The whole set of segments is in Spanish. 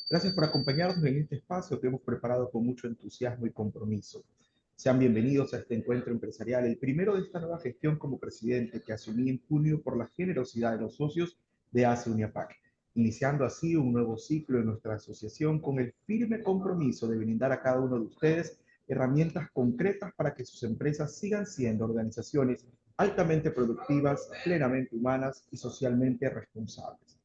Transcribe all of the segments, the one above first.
Gracias por acompañarnos en este espacio que hemos preparado con mucho entusiasmo y compromiso. Sean bienvenidos a este encuentro empresarial, el primero de esta nueva gestión como presidente que asumí en junio por la generosidad de los socios de ACE Uniapac, iniciando así un nuevo ciclo en nuestra asociación con el firme compromiso de brindar a cada uno de ustedes herramientas concretas para que sus empresas sigan siendo organizaciones altamente productivas, plenamente humanas y socialmente responsables.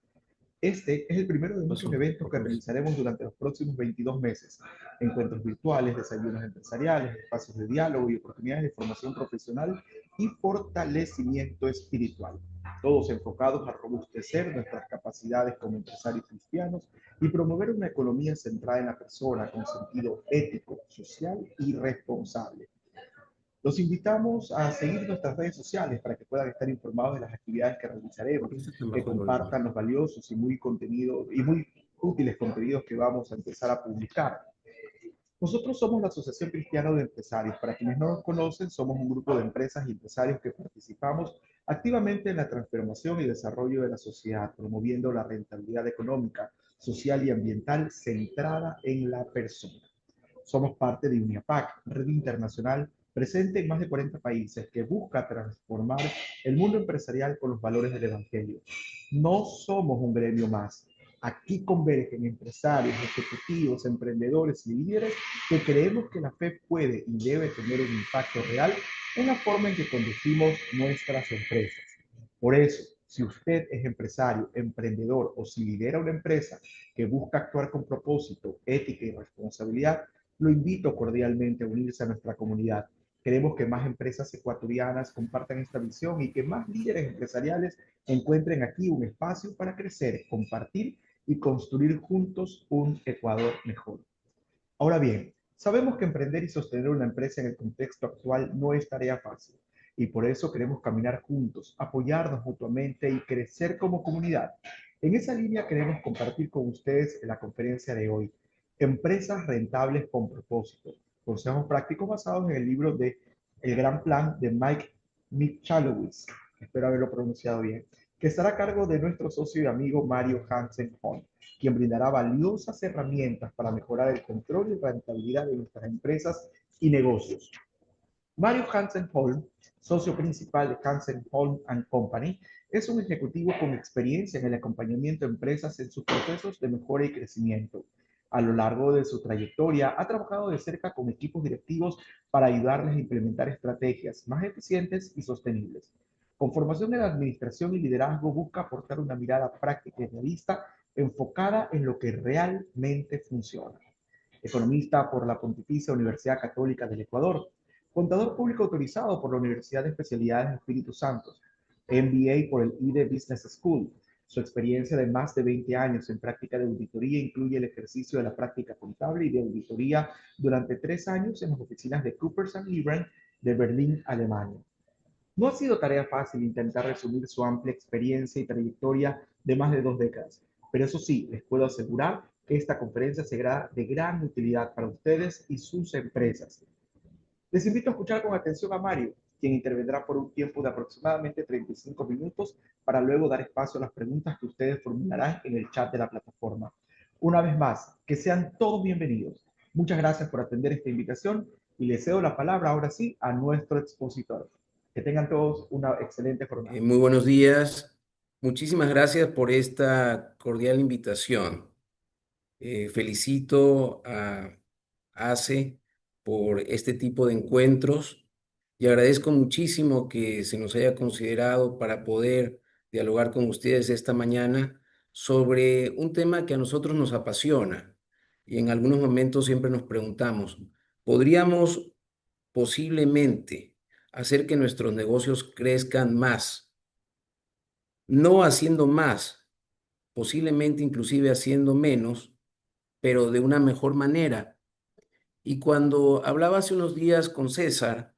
Este es el primero de muchos Pasó, eventos por que favor. realizaremos durante los próximos 22 meses. Encuentros virtuales, desayunos empresariales, espacios de diálogo y oportunidades de formación profesional y fortalecimiento espiritual. Todos enfocados a robustecer nuestras capacidades como empresarios cristianos y promover una economía centrada en la persona con sentido ético, social y responsable. Los invitamos a seguir nuestras redes sociales para que puedan estar informados de las actividades que realizaremos, Este está que mejor, Oliver. compartan los valiosos y muy útiles contenidos que vamos a empezar a publicar. Nosotros somos la Asociación Cristiana de Empresarios. Para quienes no nos conocen, somos un grupo de empresas y empresarios que participamos activamente en la transformación y desarrollo de la sociedad, promoviendo la rentabilidad económica, social y ambiental centrada en la persona. Somos parte de UNIAPAC, red internacional presente en más de 40 países que busca transformar el mundo empresarial con los valores del Evangelio. No somos un gremio más. Aquí convergen empresarios, ejecutivos, emprendedores y líderes que creemos que la fe puede y debe tener un impacto real en la forma en que conducimos nuestras empresas. Por eso, si usted es empresario, emprendedor o si lidera una empresa que busca actuar con propósito, ética y responsabilidad, lo invito cordialmente a unirse a nuestra comunidad. Queremos que más empresas ecuatorianas compartan esta visión y que más líderes empresariales encuentren aquí un espacio para crecer, compartir y construir juntos un Ecuador mejor. Ahora bien, sabemos que emprender y sostener una empresa en el contexto actual no es tarea fácil y por eso queremos caminar juntos, apoyarnos mutuamente y crecer como comunidad. En esa línea queremos compartir con ustedes en la conferencia de hoy, Empresas rentables con propósito, consejos prácticos basados en el libro de El Gran Plan de Mike Michalowicz, espero haberlo pronunciado bien, que estará a cargo de nuestro socio y amigo Mario Hansen Hon, quien brindará valiosas herramientas para mejorar el control y rentabilidad de nuestras empresas y negocios. Mario Hansen Holm, socio principal de Hansen Holm and Company, es un ejecutivo con experiencia en el acompañamiento de empresas en sus procesos de mejora y crecimiento. A lo largo de su trayectoria, ha trabajado de cerca con equipos directivos para ayudarles a implementar estrategias más eficientes y sostenibles. Con formación en administración y liderazgo, busca aportar una mirada práctica y realista enfocada en lo que realmente funciona. Economista por la Pontificia Universidad Católica del Ecuador, contador público autorizado por la Universidad de Especialidades Espíritu Santo, MBA por el IDE Business School. Su experiencia de más de 20 años en práctica de auditoría incluye el ejercicio de la práctica contable y de auditoría durante 3 años en las oficinas de Coopers & Lybrand de Berlín, Alemania. No ha sido tarea fácil intentar resumir su amplia experiencia y trayectoria de más de 2 décadas, pero eso sí, les puedo asegurar que esta conferencia será de gran utilidad para ustedes y sus empresas. Les invito a escuchar con atención a Mario, quien intervendrá por un tiempo de aproximadamente 35 minutos para luego dar espacio a las preguntas que ustedes formularán en el chat de la plataforma. Una vez más, que sean todos bienvenidos. Muchas gracias por atender esta invitación y les cedo la palabra ahora sí a nuestro expositor. Que tengan todos una excelente jornada. Muy buenos días. Muchísimas gracias por esta cordial invitación. Felicito a ACE por este tipo de encuentros y agradezco muchísimo que se nos haya considerado para poder dialogar con ustedes esta mañana sobre un tema que a nosotros nos apasiona y en algunos momentos siempre nos preguntamos, ¿podríamos posiblemente hacer que nuestros negocios crezcan más? No haciendo más, posiblemente inclusive haciendo menos, pero de una mejor manera. Y cuando hablaba hace unos días con César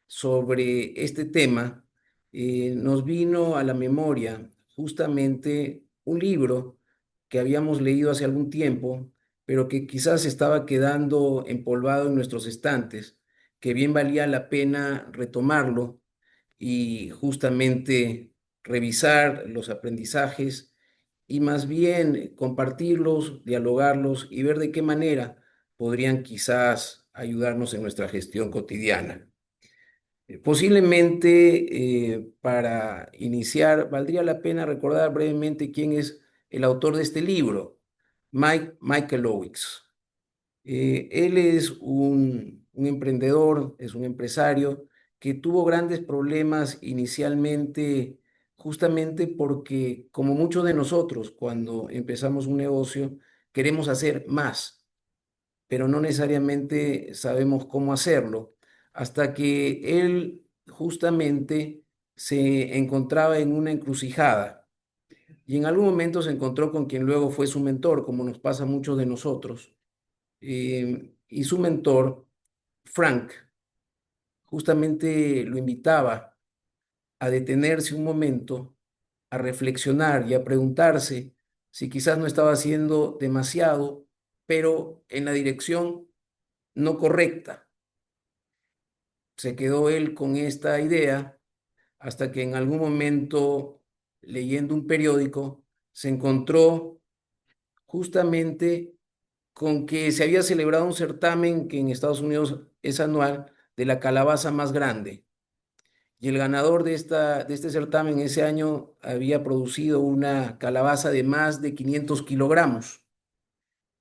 sobre este tema, nos vino a la memoria justamente un libro que habíamos leído hace algún tiempo, pero que quizás estaba quedando empolvado en nuestros estantes, que bien valía la pena retomarlo y justamente revisar los aprendizajes y más bien compartirlos, dialogarlos y ver de qué manera podrían quizás ayudarnos en nuestra gestión cotidiana. Posiblemente para iniciar, valdría la pena recordar brevemente quién es el autor de este libro, Michael Owicks. Él es un emprendedor, es un empresario que tuvo grandes problemas inicialmente, justamente porque, como muchos de nosotros, cuando empezamos un negocio, queremos hacer más, pero no necesariamente sabemos cómo hacerlo, hasta que él justamente se encontraba en una encrucijada y en algún momento se encontró con quien luego fue su mentor, como nos pasa a muchos de nosotros. Y su mentor, Frank, justamente lo invitaba a detenerse un momento, a reflexionar y a preguntarse si quizás no estaba haciendo demasiado, pero en la dirección no correcta. Se quedó él con esta idea hasta que en algún momento, leyendo un periódico, se encontró justamente con que se había celebrado un certamen que en Estados Unidos es anual de la calabaza más grande. Y el ganador de este certamen ese año había producido una calabaza de más de 500 kilogramos.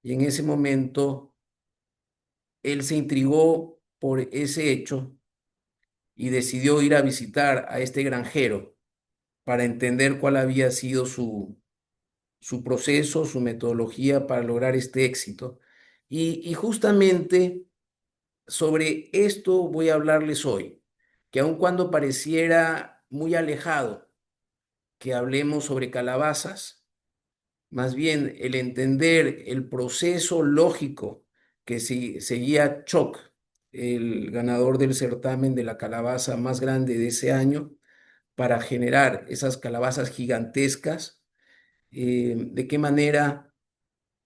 Y en ese momento él se intrigó por ese hecho y decidió ir a visitar a este granjero para entender cuál había sido su proceso, su metodología para lograr este éxito. Y justamente sobre esto voy a hablarles hoy, que aun cuando pareciera muy alejado que hablemos sobre calabazas, más bien el entender el proceso lógico que seguía Choc, el ganador del certamen de la calabaza más grande de ese año, para generar esas calabazas gigantescas, de qué manera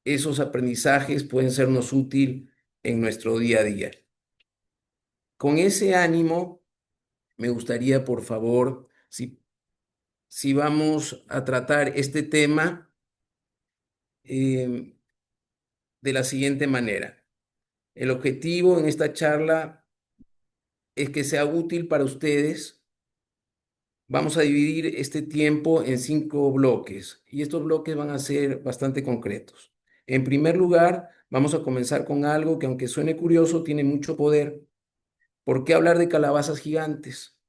esos aprendizajes pueden sernos útil en nuestro día a día. Con ese ánimo, me gustaría, por favor, si vamos a tratar este tema eh, de la siguiente manera. El objetivo en esta charla es que sea útil para ustedes. Vamos a dividir este tiempo en 5 bloques y estos bloques van a ser bastante concretos. En primer lugar, vamos a comenzar con algo que, aunque suene curioso, tiene mucho poder. ¿Por qué hablar de calabazas gigantes?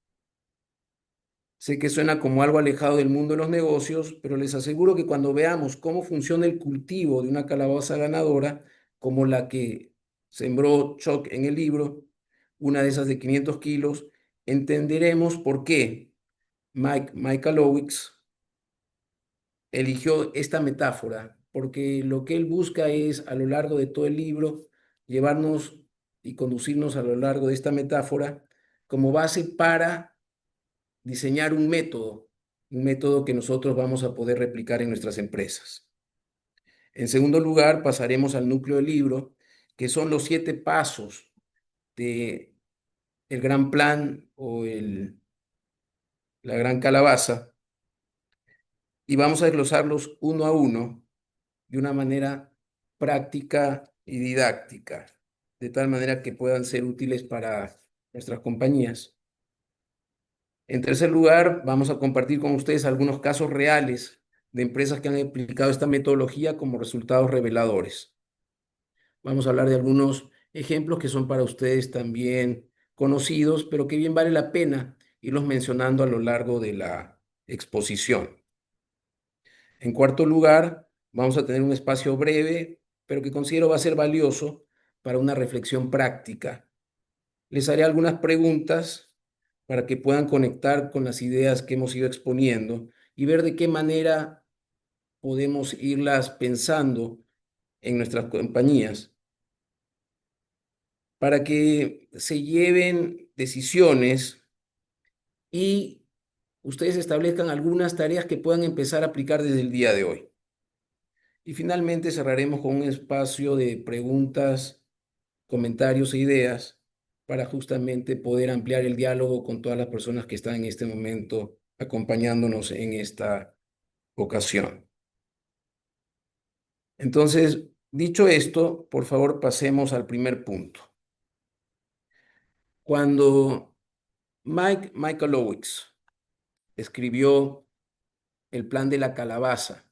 Sé que suena como algo alejado del mundo de los negocios, pero les aseguro que cuando veamos cómo funciona el cultivo de una calabaza ganadora, como la que sembró Chuck en el libro, una de esas de 500 kilos, entenderemos por qué Michael Owicks eligió esta metáfora, porque lo que él busca es, a lo largo de todo el libro, llevarnos y conducirnos a lo largo de esta metáfora como base para diseñar un método que nosotros vamos a poder replicar en nuestras empresas. En segundo lugar, pasaremos al núcleo del libro, que son los 7 pasos de el gran plan o la gran calabaza, y vamos a desglosarlos uno a uno de una manera práctica y didáctica, de tal manera que puedan ser útiles para nuestras compañías. En tercer lugar, vamos a compartir con ustedes algunos casos reales de empresas que han aplicado esta metodología como resultados reveladores. Vamos a hablar de algunos ejemplos que son para ustedes también conocidos, pero que bien vale la pena irlos mencionando a lo largo de la exposición. En cuarto lugar, vamos a tener un espacio breve, pero que considero va a ser valioso para una reflexión práctica. Les haré algunas preguntas para que puedan conectar con las ideas que hemos ido exponiendo y ver de qué manera podemos irlas pensando en nuestras compañías para que se lleven decisiones y ustedes establezcan algunas tareas que puedan empezar a aplicar desde el día de hoy. Y finalmente cerraremos con un espacio de preguntas, comentarios e ideas para justamente poder ampliar el diálogo con todas las personas que están en este momento acompañándonos en esta ocasión. Entonces, dicho esto, por favor pasemos al primer punto. Cuando Mike Michalowicz escribió El plan de la calabaza,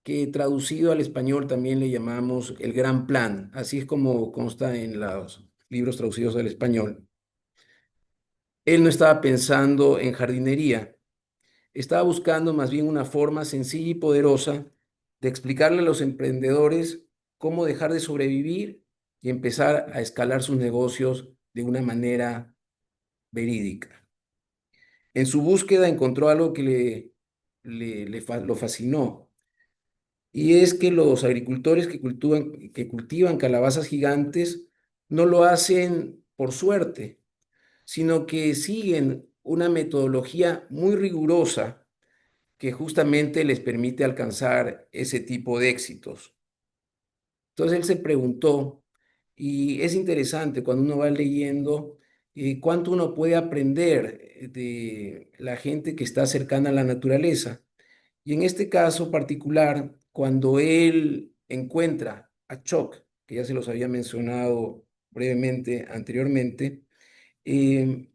que traducido al español también le llamamos el gran plan, así es como consta en los libros traducidos al español. Él no estaba pensando en jardinería, estaba buscando más bien una forma sencilla y poderosa de explicarle a los emprendedores cómo dejar de sobrevivir y empezar a escalar sus negocios de una manera verídica. En su búsqueda encontró algo que lo fascinó, y es que los agricultores que cultivan calabazas gigantes no lo hacen por suerte, sino que siguen una metodología muy rigurosa que justamente les permite alcanzar ese tipo de éxitos. Entonces él se preguntó, y es interesante cuando uno va leyendo cuánto uno puede aprender de la gente que está cercana a la naturaleza. Y en este caso particular, cuando él encuentra a Chuck, que ya se los había mencionado brevemente anteriormente, eh,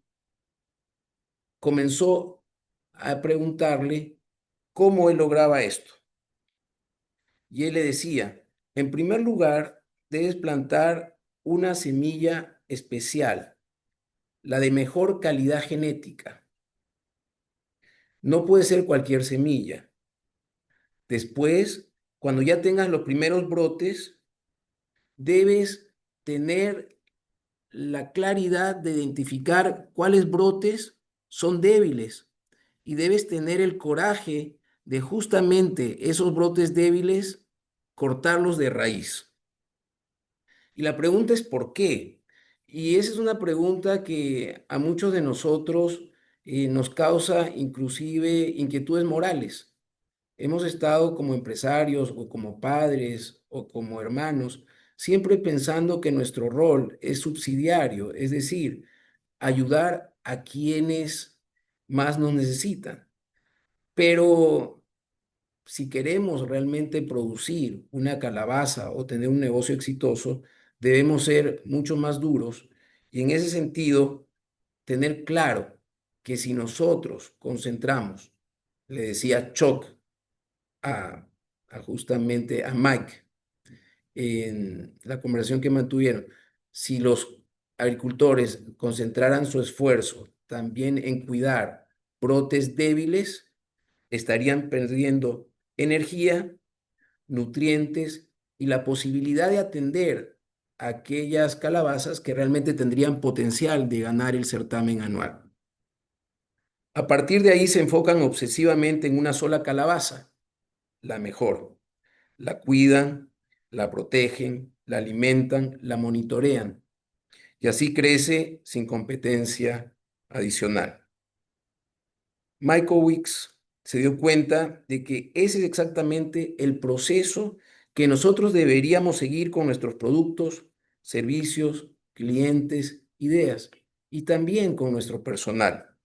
comenzó a preguntarle cómo él lograba esto. Y él le decía, en primer lugar, debes plantar una semilla especial, la de mejor calidad genética. No puede ser cualquier semilla. Después, cuando ya tengas los primeros brotes, debes tener la claridad de identificar cuáles brotes son débiles y debes tener el coraje de justamente esos brotes débiles cortarlos de raíz. Y la pregunta es ¿por qué? Y esa es una pregunta que a muchos de nosotros nos causa inclusive inquietudes morales. Hemos estado como empresarios o como padres o como hermanos siempre pensando que nuestro rol es subsidiario, es decir, ayudar a quienes más nos necesitan. Pero si queremos realmente producir una calabaza o tener un negocio exitoso, debemos ser mucho más duros y en ese sentido tener claro que si nosotros concentramos, le decía Chuck a, justamente a Mike en la conversación que mantuvieron, si los agricultores concentraran su esfuerzo también en cuidar brotes débiles, estarían perdiendo energía, nutrientes y la posibilidad de atender a aquellas calabazas que realmente tendrían potencial de ganar el certamen anual. A partir de ahí se enfocan obsesivamente en una sola calabaza, la mejor. La cuidan, la protegen, la alimentan, la monitorean y así crece sin competencia adicional. Michael Wicks se dio cuenta de que ese es exactamente el proceso que nosotros deberíamos seguir con nuestros productos, servicios, clientes, ideas y también con nuestro personal.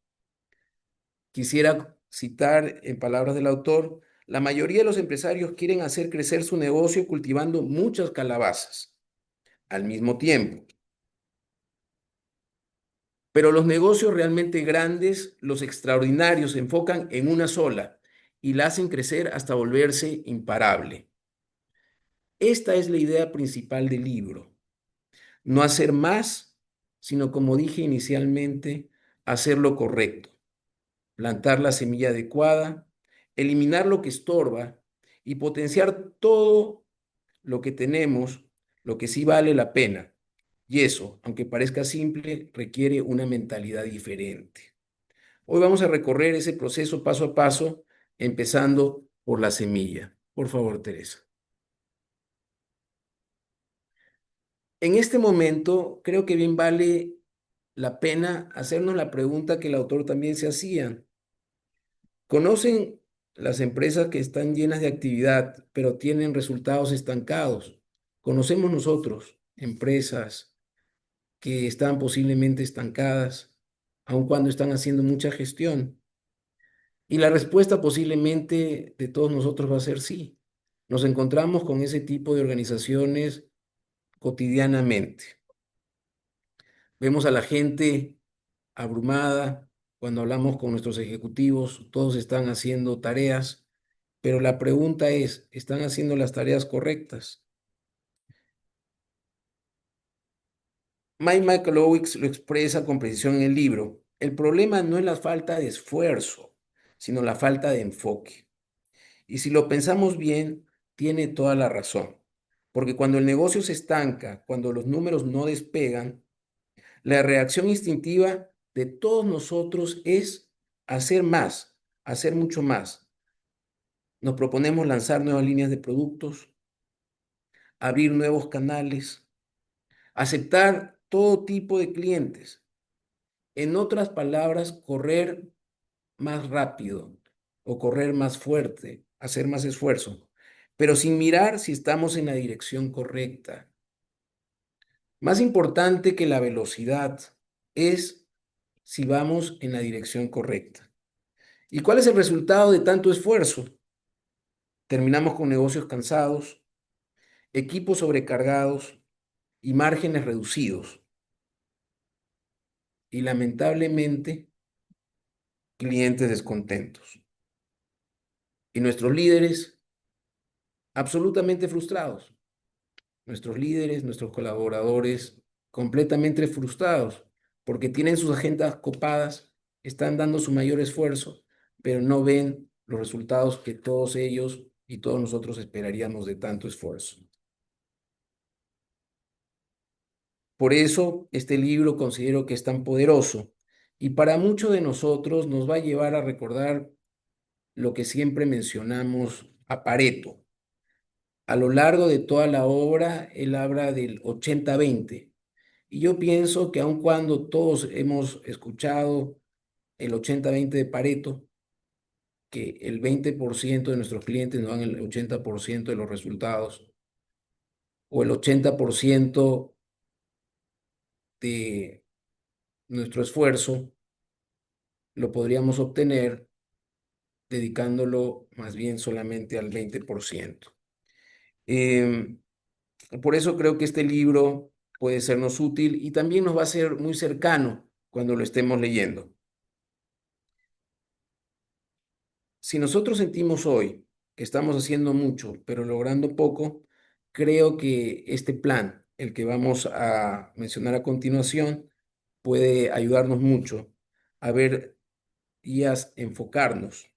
Quisiera citar en palabras del autor, la mayoría de los empresarios quieren hacer crecer su negocio cultivando muchas calabazas al mismo tiempo. Pero los negocios realmente grandes, los extraordinarios, se enfocan en una sola y la hacen crecer hasta volverse imparable. Esta es la idea principal del libro. No hacer más, sino como dije inicialmente, hacer lo correcto. Plantar la semilla adecuada, eliminar lo que estorba y potenciar todo lo que tenemos, lo que sí vale la pena. Y eso, aunque parezca simple, requiere una mentalidad diferente. Hoy vamos a recorrer ese proceso paso a paso, empezando por la semilla. Por favor, Teresa. En este momento, creo que bien vale la pena hacernos la pregunta que el autor también se hacía. ¿Conocen las empresas que están llenas de actividad, pero tienen resultados estancados? ¿Conocemos nosotros empresas que están posiblemente estancadas, aun cuando están haciendo mucha gestión? Y la respuesta posiblemente de todos nosotros va a ser sí. Nos encontramos con ese tipo de organizaciones cotidianamente. Vemos a la gente abrumada cuando hablamos con nuestros ejecutivos, todos están haciendo tareas, pero la pregunta es, ¿están haciendo las tareas correctas? Mike Michalowicz lo expresa con precisión en el libro. El problema no es la falta de esfuerzo, sino la falta de enfoque. Y si lo pensamos bien, tiene toda la razón. Porque cuando el negocio se estanca, cuando los números no despegan, la reacción instintiva de todos nosotros es hacer más, hacer mucho más. Nos proponemos lanzar nuevas líneas de productos, abrir nuevos canales, aceptar todo tipo de clientes. En otras palabras, correr más rápido o correr más fuerte, hacer más esfuerzo, pero sin mirar si estamos en la dirección correcta. Más importante que la velocidad es si vamos en la dirección correcta. ¿Y cuál es el resultado de tanto esfuerzo? Terminamos con negocios cansados, equipos sobrecargados y márgenes reducidos. Y lamentablemente, clientes descontentos. Y nuestros líderes absolutamente frustrados. Nuestros líderes, nuestros colaboradores completamente frustrados porque tienen sus agendas copadas, están dando su mayor esfuerzo, pero no ven los resultados que todos ellos y todos nosotros esperaríamos de tanto esfuerzo. Por eso este libro considero que es tan poderoso y para muchos de nosotros nos va a llevar a recordar lo que siempre mencionamos a Pareto. A lo largo de toda la obra, él habla del 80-20. Y yo pienso que aun cuando todos hemos escuchado el 80-20 de Pareto, que el 20% de nuestros clientes nos dan el 80% de los resultados, o el 80% de nuestro esfuerzo, lo podríamos obtener dedicándolo más bien solamente al 20%. Em, por eso creo que este libro puede sernos útil y también nos va a ser muy cercano cuando lo estemos leyendo. Si nosotros sentimos hoy que estamos haciendo mucho, pero logrando poco, creo que este plan, el que vamos a mencionar a continuación, puede ayudarnos mucho a ver y a enfocarnos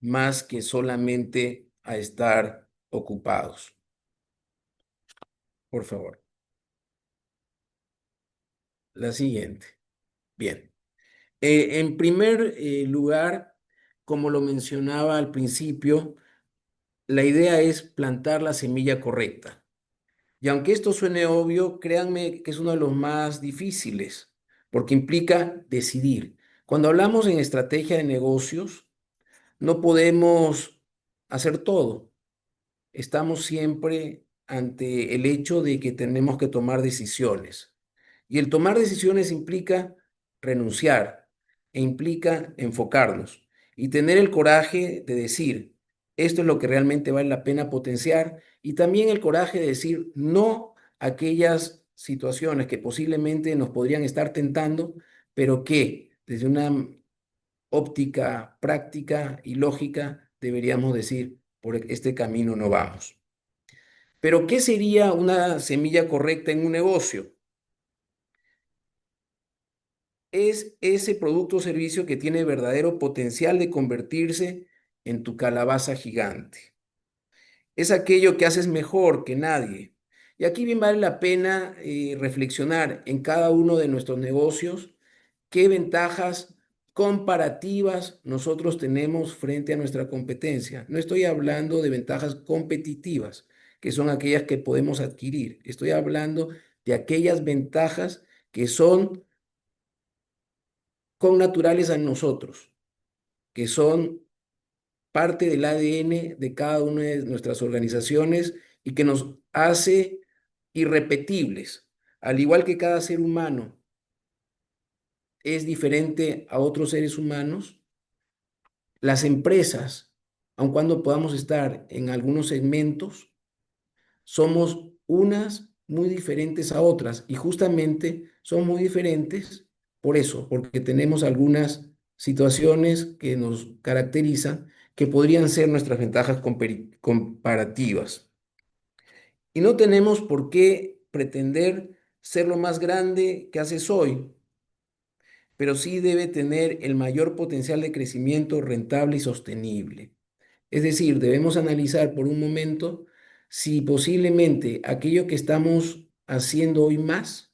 más que solamente a estar ocupados. Por favor, la siguiente. Bien. En primer lugar, como lo mencionaba al principio, la idea es plantar la semilla correcta. Y aunque esto suene obvio, créanme que es uno de los más difíciles, porque implica decidir. Cuando hablamos en estrategia de negocios, no podemos hacer todo. Estamos siempre ante el hecho de que tenemos que tomar decisiones. Y el tomar decisiones implica renunciar e implica enfocarnos y tener el coraje de decir, esto es lo que realmente vale la pena potenciar y también el coraje de decir no a aquellas situaciones que posiblemente nos podrían estar tentando, pero que desde una óptica práctica y lógica deberíamos decir, por este camino no vamos. Pero ¿qué sería una semilla correcta en un negocio? Es ese producto o servicio que tiene verdadero potencial de convertirse en tu calabaza gigante. Es aquello que haces mejor que nadie. Y aquí bien vale la pena reflexionar en cada uno de nuestros negocios qué ventajas comparativas nosotros tenemos frente a nuestra competencia. No estoy hablando de ventajas competitivas, que son aquellas que podemos adquirir. Estoy hablando de aquellas ventajas que son connaturales a nosotros, que son parte del ADN de cada una de nuestras organizaciones y que nos hace irrepetibles. Al igual que cada ser humano es diferente a otros seres humanos, las empresas aun cuando podamos estar en algunos segmentos, somos unas muy diferentes a otras y justamente son muy diferentes por eso, porque tenemos algunas situaciones que nos caracterizan que podrían ser nuestras ventajas comparativas. Y no tenemos por qué pretender ser lo más grande que haces hoy, pero sí debe tener el mayor potencial de crecimiento rentable y sostenible. Es decir, debemos analizar por un momento si posiblemente aquello que estamos haciendo hoy más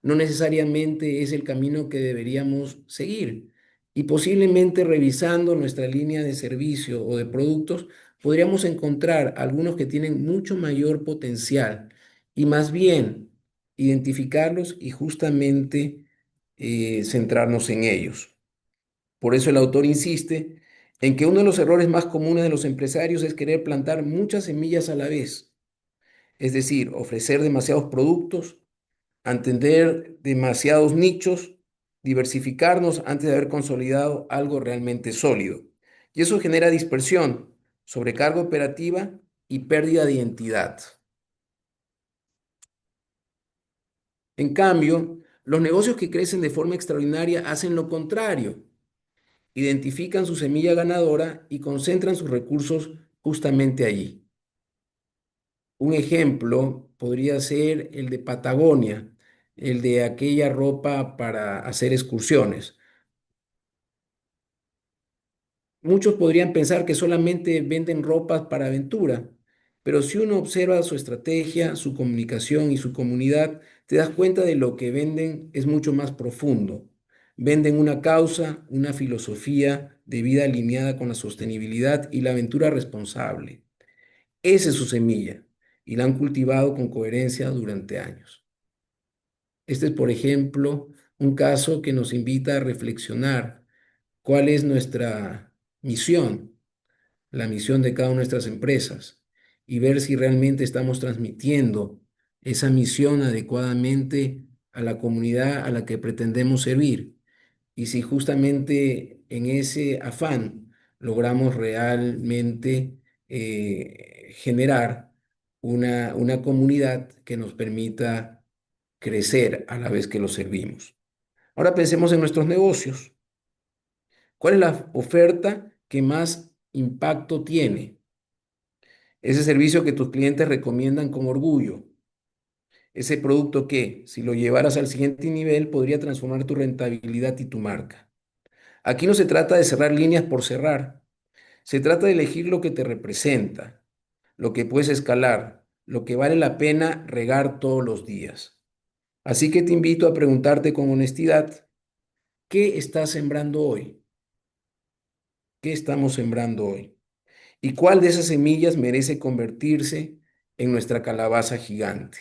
no necesariamente es el camino que deberíamos seguir. Y posiblemente revisando nuestra línea de servicio o de productos, podríamos encontrar algunos que tienen mucho mayor potencial y más bien identificarlos y justamente centrarnos en ellos. Por eso el autor insiste en que uno de los errores más comunes de los empresarios es querer plantar muchas semillas a la vez, es decir, ofrecer demasiados productos, atender demasiados nichos, diversificarnos antes de haber consolidado algo realmente sólido. Y eso genera dispersión, sobrecarga operativa y pérdida de identidad. En cambio, los negocios que crecen de forma extraordinaria hacen lo contrario, identifican su semilla ganadora y concentran sus recursos justamente allí. Un ejemplo podría ser el de Patagonia, el de aquella ropa para hacer excursiones. Muchos podrían pensar que solamente venden ropas para aventura, pero si uno observa su estrategia, su comunicación y su comunidad, te das cuenta de lo que venden es mucho más profundo. Venden una causa, una filosofía de vida alineada con la sostenibilidad y la aventura responsable. Esa es su semilla y la han cultivado con coherencia durante años. Este es, por ejemplo, un caso que nos invita a reflexionar cuál es nuestra misión, la misión de cada una de nuestras empresas y ver si realmente estamos transmitiendo esa misión adecuadamente a la comunidad a la que pretendemos servir y si justamente en ese afán logramos realmente generar una comunidad que nos permita crecer a la vez que lo servimos. Ahora pensemos en nuestros negocios. ¿Cuál es la oferta que más impacto tiene? Ese servicio que tus clientes recomiendan con orgullo. Ese producto que, si lo llevaras al siguiente nivel, podría transformar tu rentabilidad y tu marca. Aquí no se trata de cerrar líneas por cerrar. Se trata de elegir lo que te representa, lo que puedes escalar, lo que vale la pena regar todos los días. Así que te invito a preguntarte con honestidad, ¿qué estás sembrando hoy? ¿Qué estamos sembrando hoy? ¿Y cuál de esas semillas merece convertirse en nuestra calabaza gigante?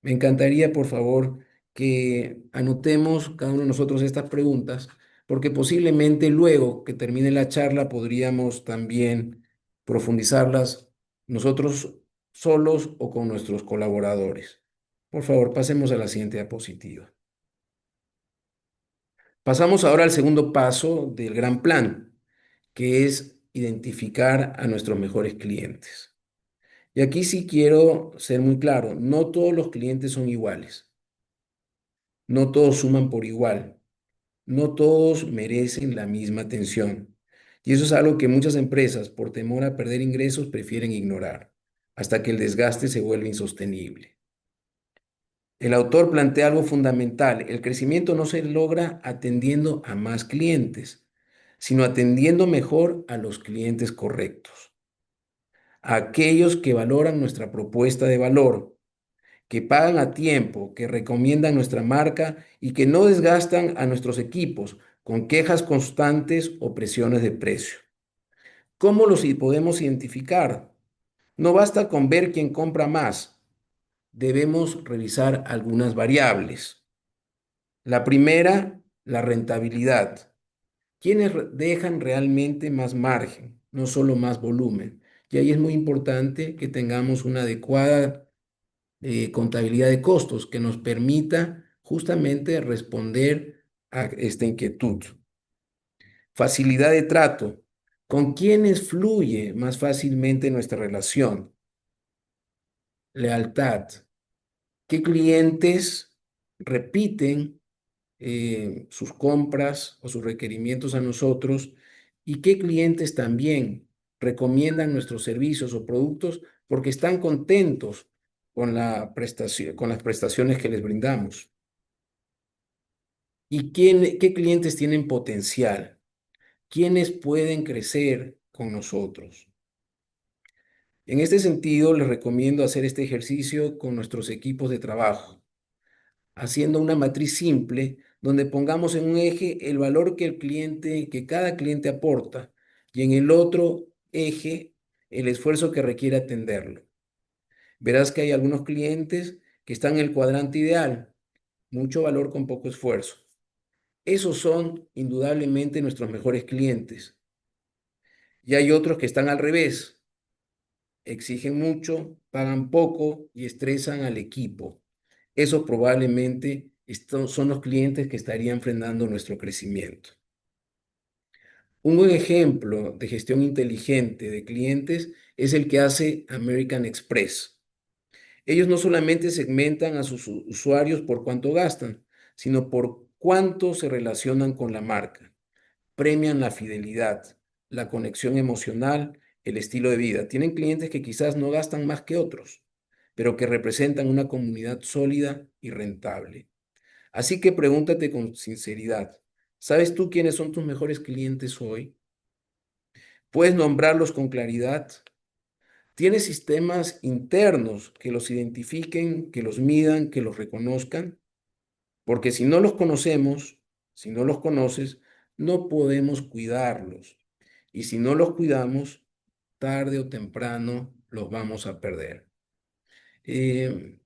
Me encantaría, por favor, que anotemos cada uno de nosotros estas preguntas, porque posiblemente luego que termine la charla podríamos también profundizarlas nosotros solos o con nuestros colaboradores. Por favor, pasemos a la siguiente diapositiva. Pasamos ahora al segundo paso del gran plan, que es identificar a nuestros mejores clientes. Y aquí sí quiero ser muy claro, no todos los clientes son iguales, no todos suman por igual, no todos merecen la misma atención. Y eso es algo que muchas empresas, por temor a perder ingresos, prefieren ignorar, hasta que el desgaste se vuelve insostenible. El autor plantea algo fundamental, el crecimiento no se logra atendiendo a más clientes, sino atendiendo mejor a los clientes correctos, a aquellos que valoran nuestra propuesta de valor, que pagan a tiempo, que recomiendan nuestra marca y que no desgastan a nuestros equipos con quejas constantes o presiones de precio. ¿Cómo los podemos identificar? No basta con ver quién compra más. Debemos revisar algunas variables. La primera, la rentabilidad. ¿Quiénes dejan realmente más margen, no solo más volumen? Y ahí es muy importante que tengamos una adecuada contabilidad de costos que nos permita justamente responder a esta inquietud. Facilidad de trato. ¿Con quiénes fluye más fácilmente nuestra relación? Lealtad. ¿Qué clientes repiten sus compras o sus requerimientos a nosotros? ¿Y qué clientes también recomiendan nuestros servicios o productos porque están contentos con la prestación, con las prestaciones que les brindamos? ¿Y qué clientes tienen potencial? ¿Quiénes pueden crecer con nosotros? En este sentido, les recomiendo hacer este ejercicio con nuestros equipos de trabajo, haciendo una matriz simple donde pongamos en un eje el valor que cada cliente aporta, y en el otro eje el esfuerzo que requiere atenderlo. Verás que hay algunos clientes que están en el cuadrante ideal, mucho valor con poco esfuerzo. Esos son indudablemente nuestros mejores clientes. Y hay otros que están al revés, exigen mucho, pagan poco y estresan al equipo. Esos probablemente son los clientes que estarían frenando nuestro crecimiento. Un buen ejemplo de gestión inteligente de clientes es el que hace American Express. Ellos no solamente segmentan a sus usuarios por cuánto gastan, sino por cuánto se relacionan con la marca. Premian la fidelidad, la conexión emocional, el estilo de vida. Tienen clientes que quizás no gastan más que otros, pero que representan una comunidad sólida y rentable. Así que pregúntate con sinceridad, ¿sabes tú quiénes son tus mejores clientes hoy? ¿Puedes nombrarlos con claridad? ¿Tienes sistemas internos que los identifiquen, que los midan, que los reconozcan? Porque si no los conocemos, si no los conoces, no podemos cuidarlos. Y si no los cuidamos, tarde o temprano los vamos a perder.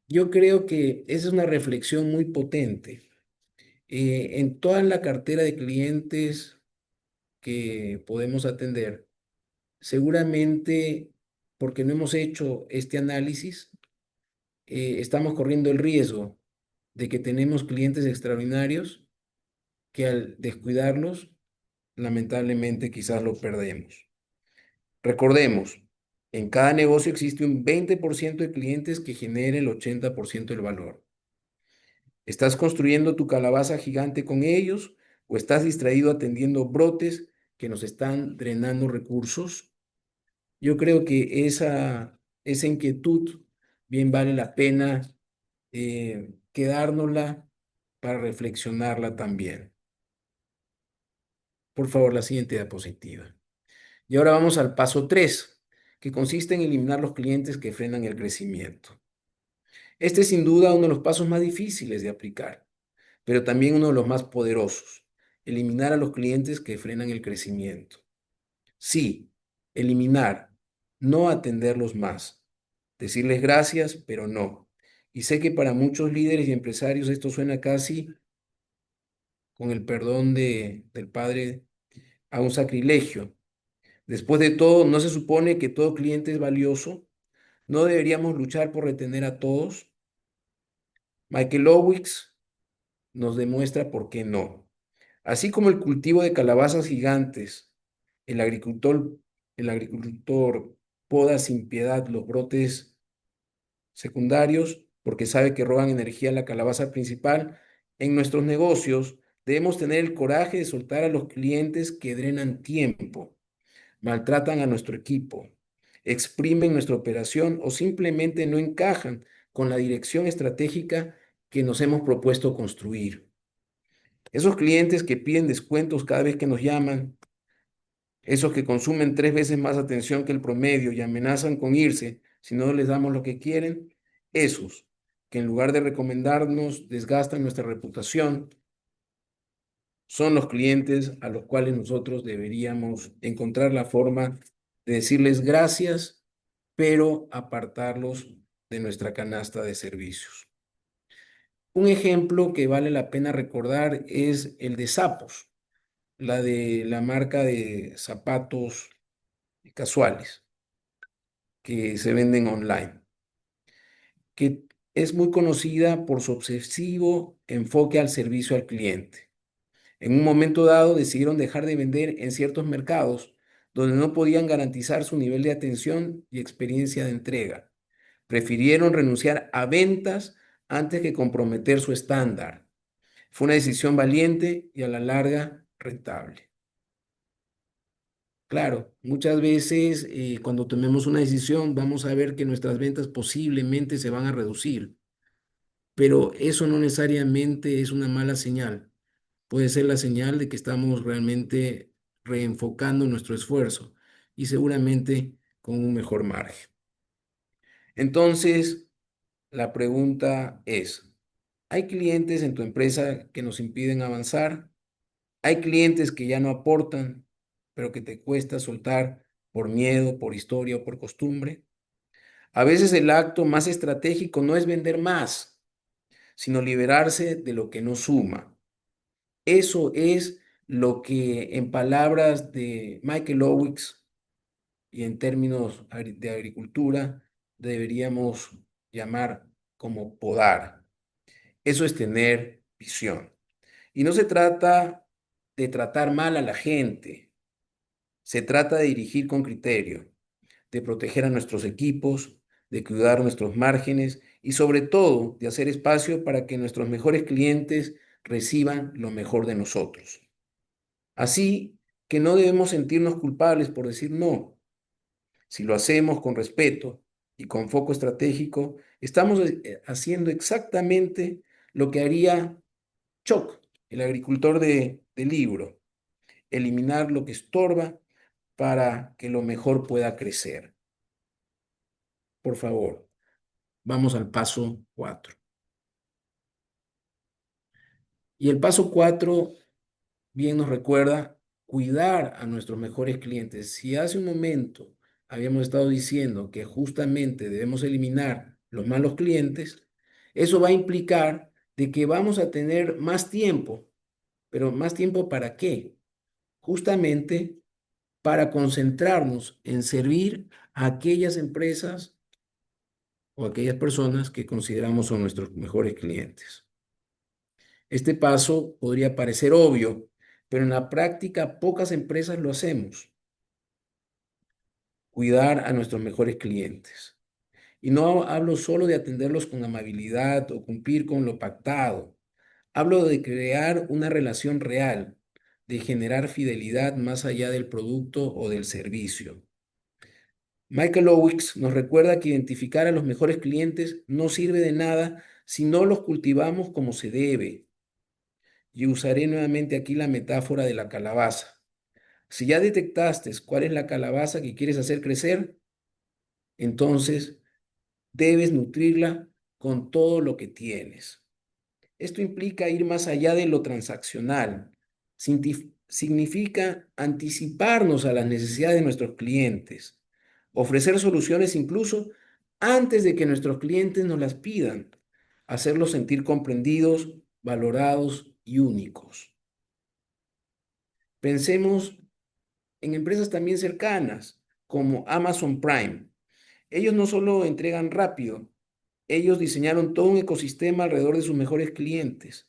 Yo creo que esa es una reflexión muy potente. En toda la cartera de clientes que podemos atender, seguramente porque no hemos hecho este análisis, estamos corriendo el riesgo de que tenemos clientes extraordinarios que al descuidarlos, lamentablemente quizás lo perdemos. Recordemos, en cada negocio existe un 20% de clientes que genera el 80% del valor. ¿Estás construyendo tu calabaza gigante con ellos o estás distraído atendiendo brotes que nos están drenando recursos? Yo creo que esa inquietud bien vale la pena quedárnosla para reflexionarla también. Por favor, la siguiente diapositiva. Y ahora vamos al paso 3, que consiste en eliminar los clientes que frenan el crecimiento. Este es sin duda uno de los pasos más difíciles de aplicar, pero también uno de los más poderosos: eliminar a los clientes que frenan el crecimiento. Sí, eliminar, no atenderlos más. Decirles gracias, pero no. Y sé que para muchos líderes y empresarios esto suena casi, con el perdón del Padre, a un sacrilegio. Después de todo, ¿no se supone que todo cliente es valioso? ¿No deberíamos luchar por retener a todos? Michael Lowicks nos demuestra por qué no. Así como el cultivo de calabazas gigantes, el agricultor, el agricultor poda sin piedad los brotes secundarios porque sabe que roban energía a la calabaza principal. En nuestros negocios debemos tener el coraje de soltar a los clientes que drenan tiempo, maltratan a nuestro equipo, exprimen nuestra operación o simplemente no encajan con la dirección estratégica que nos hemos propuesto construir. Esos clientes que piden descuentos cada vez que nos llaman, esos que consumen 3 veces más atención que el promedio y amenazan con irse si no les damos lo que quieren, esos que en lugar de recomendarnos desgastan nuestra reputación, son los clientes a los cuales nosotros deberíamos encontrar la forma de decirles gracias, pero apartarlos de nuestra canasta de servicios. Un ejemplo que vale la pena recordar es el de Zappos, la de la marca de zapatos casuales que se venden online, que es muy conocida por su obsesivo enfoque al servicio al cliente. En un momento dado decidieron dejar de vender en ciertos mercados donde no podían garantizar su nivel de atención y experiencia de entrega. Prefirieron renunciar a ventas antes que comprometer su estándar. Fue una decisión valiente y a la larga rentable. Claro, muchas veces cuando tomemos una decisión vamos a ver que nuestras ventas posiblemente se van a reducir, pero eso no necesariamente es una mala señal. Puede ser la señal de que estamos realmente reenfocando nuestro esfuerzo y seguramente con un mejor margen. Entonces, la pregunta es, ¿hay clientes en tu empresa que nos impiden avanzar? ¿Hay clientes que ya no aportan, pero que te cuesta soltar por miedo, por historia o por costumbre? A veces el acto más estratégico no es vender más, sino liberarse de lo que no suma. Eso es lo que en palabras de Michael Owens y en términos de agricultura deberíamos llamar como podar. Eso es tener visión. Y no se trata de tratar mal a la gente, se trata de dirigir con criterio, de proteger a nuestros equipos, de cuidar nuestros márgenes y sobre todo de hacer espacio para que nuestros mejores clientes reciban lo mejor de nosotros. Así que no debemos sentirnos culpables por decir no. Si lo hacemos con respeto y con foco estratégico, estamos haciendo exactamente lo que haría Chuck, el agricultor del libro, eliminar lo que estorba para que lo mejor pueda crecer. Por favor, vamos al paso 4. Y el paso 4 bien nos recuerda cuidar a nuestros mejores clientes. Si hace un momento habíamos estado diciendo que justamente debemos eliminar los malos clientes, eso va a implicar de que vamos a tener más tiempo. ¿Pero más tiempo para qué? Justamente para concentrarnos en servir a aquellas empresas o aquellas personas que consideramos son nuestros mejores clientes. Este paso podría parecer obvio, pero en la práctica pocas empresas lo hacemos. Cuidar a nuestros mejores clientes. Y no hablo solo de atenderlos con amabilidad o cumplir con lo pactado. Hablo de crear una relación real, de generar fidelidad más allá del producto o del servicio. Michael Owens nos recuerda que identificar a los mejores clientes no sirve de nada si no los cultivamos como se debe. Y usaré nuevamente aquí la metáfora de la calabaza. Si ya detectaste cuál es la calabaza que quieres hacer crecer, entonces debes nutrirla con todo lo que tienes. Esto implica ir más allá de lo transaccional. Significa anticiparnos a las necesidades de nuestros clientes, ofrecer soluciones incluso antes de que nuestros clientes nos las pidan, hacerlos sentir comprendidos, valorados y únicos. Pensemos en empresas también cercanas, como Amazon Prime. Ellos no solo entregan rápido, ellos diseñaron todo un ecosistema alrededor de sus mejores clientes: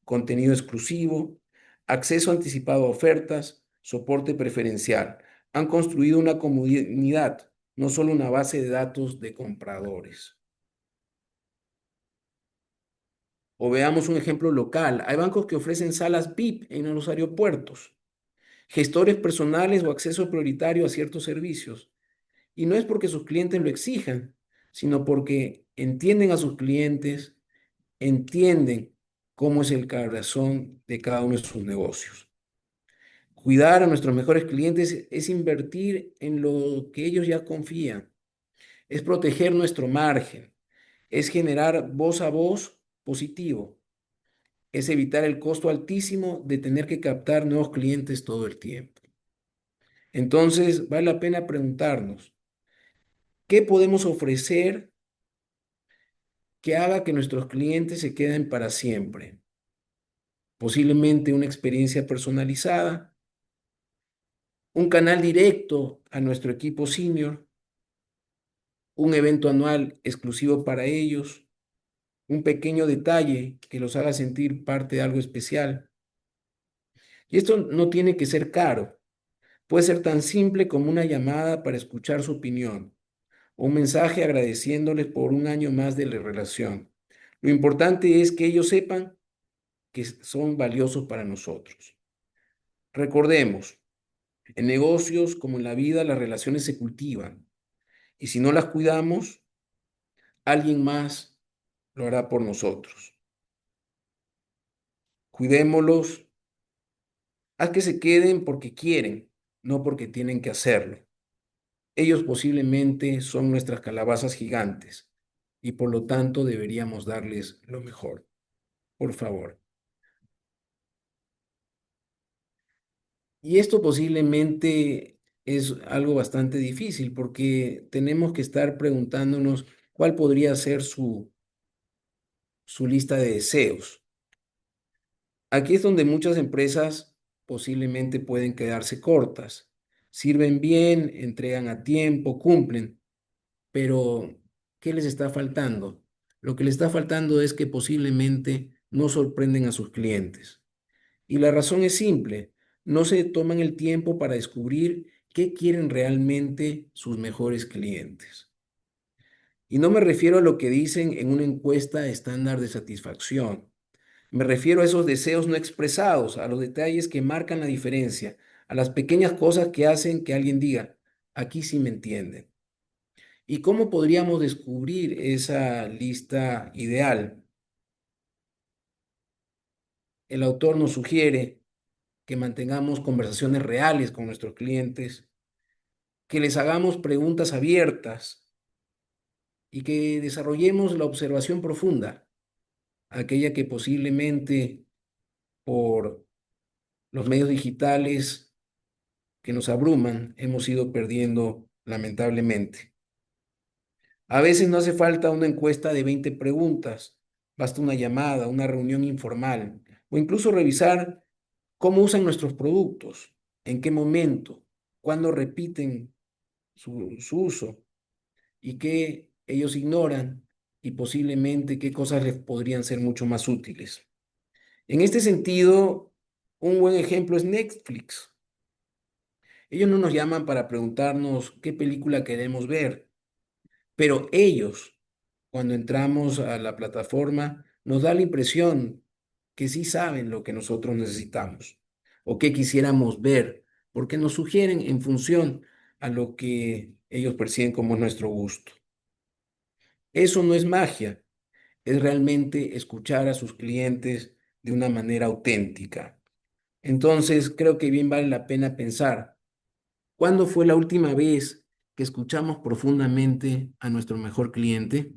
contenido exclusivo, acceso anticipado a ofertas, soporte preferencial. Han construido una comunidad, no solo una base de datos de compradores. O veamos un ejemplo local. Hay bancos que ofrecen salas VIP en los aeropuertos, gestores personales o acceso prioritario a ciertos servicios. Y no es porque sus clientes lo exijan, sino porque entienden a sus clientes, entienden cómo es el corazón de cada uno de sus negocios. Cuidar a nuestros mejores clientes es invertir en lo que ellos ya confían, es proteger nuestro margen, es generar voz a voz positivo, es evitar el costo altísimo de tener que captar nuevos clientes todo el tiempo. Entonces, vale la pena preguntarnos, ¿qué podemos ofrecer que haga que nuestros clientes se queden para siempre? Posiblemente una experiencia personalizada, un canal directo a nuestro equipo senior, un evento anual exclusivo para ellos, un pequeño detalle que los haga sentir parte de algo especial. Y esto no tiene que ser caro. Puede ser tan simple como una llamada para escuchar su opinión o un mensaje agradeciéndoles por un año más de la relación. Lo importante es que ellos sepan que son valiosos para nosotros. Recordemos, en negocios como en la vida, las relaciones se cultivan y si no las cuidamos, alguien más lo hará por nosotros. Cuidémoslos, haz que se queden porque quieren, no porque tienen que hacerlo. Ellos posiblemente son nuestras calabazas gigantes y por lo tanto deberíamos darles lo mejor. Por favor. Y esto posiblemente es algo bastante difícil porque tenemos que estar preguntándonos cuál podría ser su lista de deseos. Aquí es donde muchas empresas posiblemente pueden quedarse cortas. Sirven bien, entregan a tiempo, cumplen, pero ¿qué les está faltando? Lo que les está faltando es que posiblemente no sorprenden a sus clientes. Y la razón es simple, no se toman el tiempo para descubrir qué quieren realmente sus mejores clientes. Y no me refiero a lo que dicen en una encuesta estándar de satisfacción. Me refiero a esos deseos no expresados, a los detalles que marcan la diferencia, a las pequeñas cosas que hacen que alguien diga, aquí sí me entienden. ¿Y cómo podríamos descubrir esa lista ideal? El autor nos sugiere que mantengamos conversaciones reales con nuestros clientes, que les hagamos preguntas abiertas y que desarrollemos la observación profunda, aquella que posiblemente por los medios digitales que nos abruman hemos ido perdiendo lamentablemente. A veces no hace falta una encuesta de 20 preguntas, basta una llamada, una reunión informal o incluso revisar cómo usan nuestros productos, en qué momento, cuándo repiten su uso y qué ellos ignoran y posiblemente qué cosas les podrían ser mucho más útiles. En este sentido, un buen ejemplo es Netflix. Ellos no nos llaman para preguntarnos qué película queremos ver, pero ellos, cuando entramos a la plataforma, nos da la impresión que sí saben lo que nosotros necesitamos o que quisiéramos ver, porque nos sugieren en función a lo que ellos perciben como nuestro gusto. Eso no es magia, es realmente escuchar a sus clientes de una manera auténtica. Entonces, creo que bien vale la pena pensar, ¿cuándo fue la última vez que escuchamos profundamente a nuestro mejor cliente?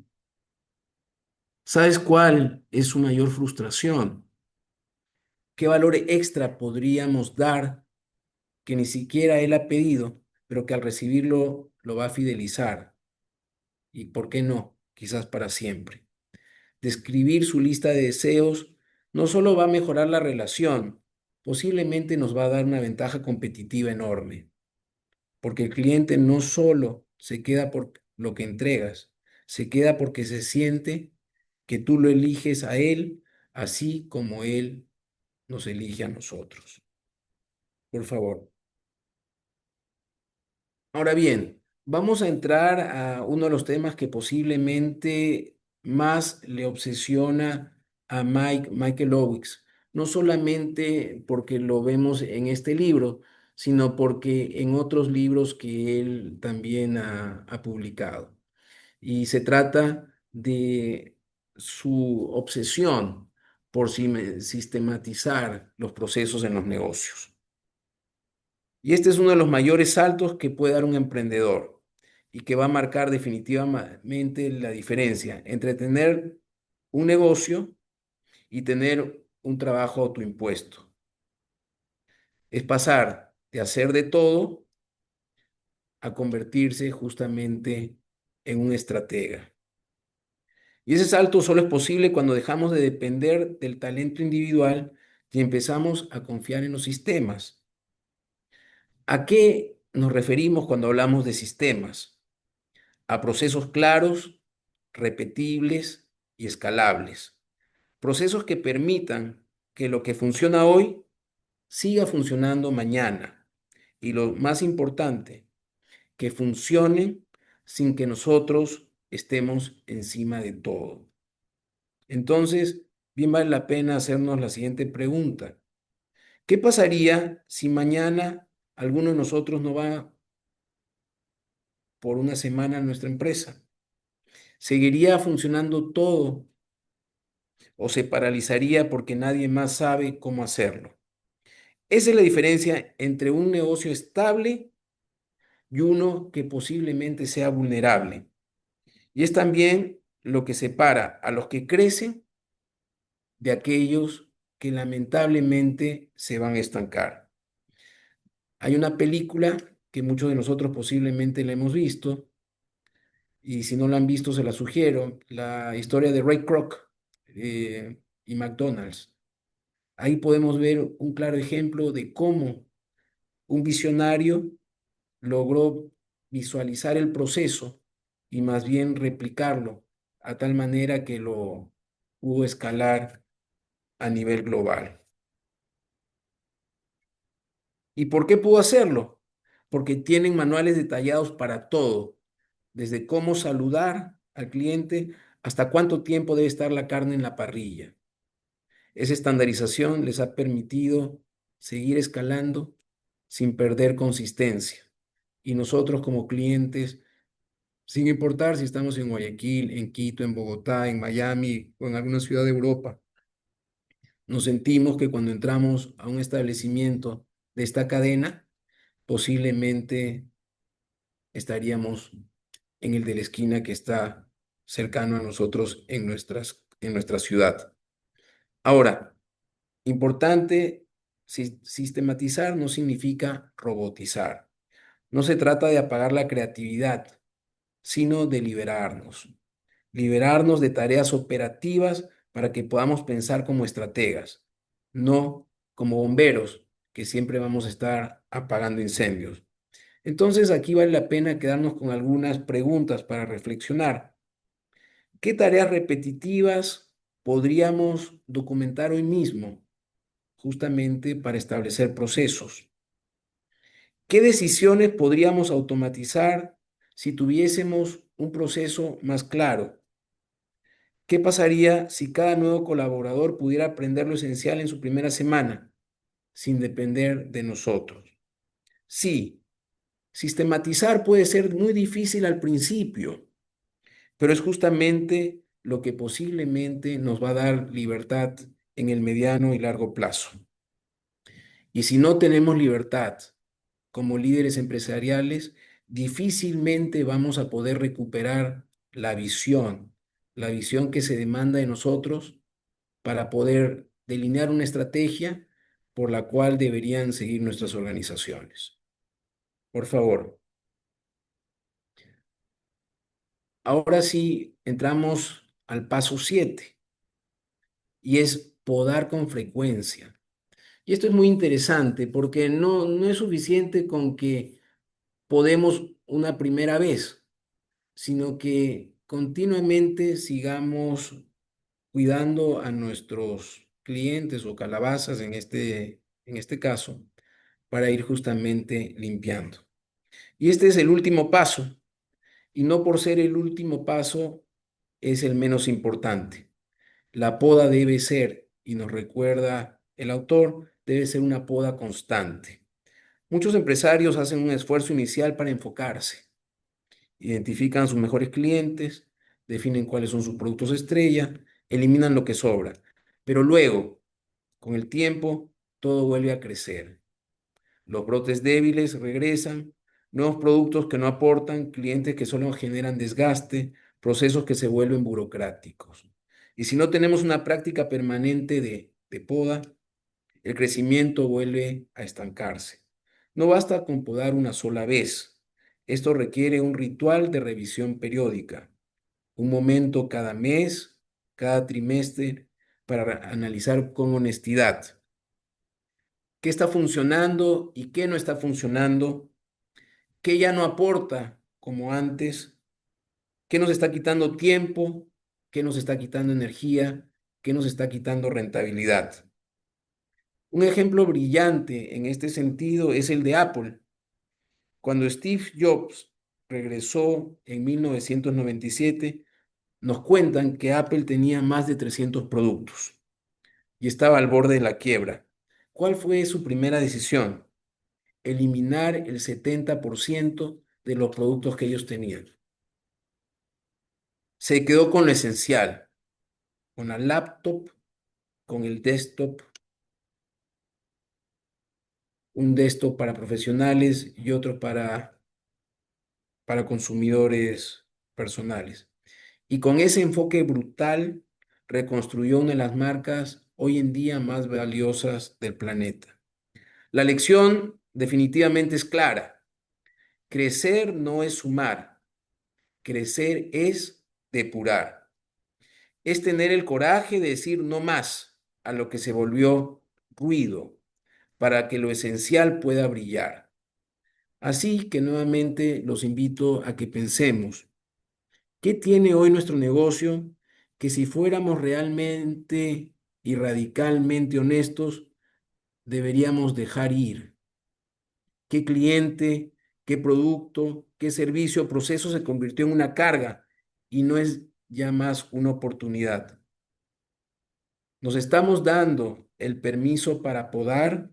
¿Sabes cuál es su mayor frustración? ¿Qué valor extra podríamos dar que ni siquiera él ha pedido, pero que al recibirlo lo va a fidelizar? ¿Y por qué no? Quizás para siempre. Describir su lista de deseos no solo va a mejorar la relación, posiblemente nos va a dar una ventaja competitiva enorme, porque el cliente no solo se queda por lo que entregas, se queda porque se siente que tú lo eliges a él, así como él nos elige a nosotros. Por favor. Ahora bien, vamos a entrar a uno de los temas que posiblemente más le obsesiona a Michael Owens, no solamente porque lo vemos en este libro, sino porque en otros libros que él también ha publicado. Y se trata de su obsesión por sistematizar los procesos en los negocios. Y este es uno de los mayores saltos que puede dar un emprendedor y que va a marcar definitivamente la diferencia entre tener un negocio y tener un trabajo autoimpuesto. Es pasar de hacer de todo a convertirse justamente en un estratega. Y ese salto solo es posible cuando dejamos de depender del talento individual y empezamos a confiar en los sistemas. ¿A qué nos referimos cuando hablamos de sistemas? A procesos claros, repetibles y escalables. Procesos que permitan que lo que funciona hoy siga funcionando mañana y lo más importante, que funcionen sin que nosotros estemos encima de todo. Entonces, bien vale la pena hacernos la siguiente pregunta. ¿Qué pasaría si mañana alguno de nosotros no va por una semana a nuestra empresa? ¿Seguiría funcionando todo o se paralizaría porque nadie más sabe cómo hacerlo? Esa es la diferencia entre un negocio estable y uno que posiblemente sea vulnerable. Y es también lo que separa a los que crecen de aquellos que lamentablemente se van a estancar. Hay una película que muchos de nosotros posiblemente la hemos visto, y si no la han visto se la sugiero, la historia de Ray Kroc y McDonald's. Ahí podemos ver un claro ejemplo de cómo un visionario logró visualizar el proceso y más bien replicarlo a tal manera que lo pudo escalar a nivel global. ¿Y por qué pudo hacerlo? Porque tienen manuales detallados para todo, desde cómo saludar al cliente hasta cuánto tiempo debe estar la carne en la parrilla. Esa estandarización les ha permitido seguir escalando sin perder consistencia. Y nosotros como clientes, sin importar si estamos en Guayaquil, en Quito, en Bogotá, en Miami o en alguna ciudad de Europa, nos sentimos que cuando entramos a un establecimiento de esta cadena, posiblemente estaríamos en el de la esquina que está cercano a nosotros en nuestra ciudad. Ahora, importante, sistematizar no significa robotizar. No se trata de apagar la creatividad, sino de liberarnos de tareas operativas para que podamos pensar como estrategas, no como bomberos, que siempre vamos a estar apagando incendios. Entonces, aquí vale la pena quedarnos con algunas preguntas para reflexionar. ¿Qué tareas repetitivas podríamos documentar hoy mismo, justamente para establecer procesos? ¿Qué decisiones podríamos automatizar si tuviésemos un proceso más claro? ¿Qué pasaría si cada nuevo colaborador pudiera aprender lo esencial en su primera semana, sin depender de nosotros? Sí, sistematizar puede ser muy difícil al principio, pero es justamente lo que posiblemente nos va a dar libertad en el mediano y largo plazo. Y si no tenemos libertad como líderes empresariales, difícilmente vamos a poder recuperar la visión que se demanda de nosotros para poder delinear una estrategia por la cual deberían seguir nuestras organizaciones. Por favor. Ahora sí entramos al paso 7 y es podar con frecuencia. Y esto es muy interesante porque no es suficiente con que podemos una primera vez, sino que continuamente sigamos cuidando a nuestros clientes o calabazas en este caso, para ir justamente limpiando. Y este es el último paso, y no por ser el último paso es el menos importante. La poda debe ser, y nos recuerda el autor, debe ser una poda constante. Muchos empresarios hacen un esfuerzo inicial para enfocarse, identifican sus mejores clientes, definen cuáles son sus productos estrella, eliminan lo que sobra, pero luego, con el tiempo, todo vuelve a crecer. Los brotes débiles regresan, nuevos productos que no aportan, clientes que solo generan desgaste, procesos que se vuelven burocráticos. Y si no tenemos una práctica permanente de poda, el crecimiento vuelve a estancarse. No basta con podar una sola vez. Esto requiere un ritual de revisión periódica, un momento cada mes, cada trimestre, para analizar con honestidad qué está funcionando y qué no está funcionando, qué ya no aporta como antes, qué nos está quitando tiempo, qué nos está quitando energía, qué nos está quitando rentabilidad. Un ejemplo brillante en este sentido es el de Apple. Cuando Steve Jobs regresó en 1997, nos cuentan que Apple tenía más de 300 productos y estaba al borde de la quiebra. ¿Cuál fue su primera decisión? Eliminar el 70% de los productos que ellos tenían. Se quedó con lo esencial, con la laptop, con el desktop, un desktop para profesionales y otro para consumidores personales. Y con ese enfoque brutal, reconstruyó una de las marcas hoy en día más valiosas del planeta. La lección definitivamente es clara. Crecer no es sumar, crecer es depurar. Es tener el coraje de decir no más a lo que se volvió ruido, para que lo esencial pueda brillar. Así que nuevamente los invito a que pensemos, ¿qué tiene hoy nuestro negocio que si fuéramos realmente y radicalmente honestos, deberíamos dejar ir? ¿Qué cliente, qué producto, qué servicio o proceso se convirtió en una carga y no es ya más una oportunidad? ¿Nos estamos dando el permiso para podar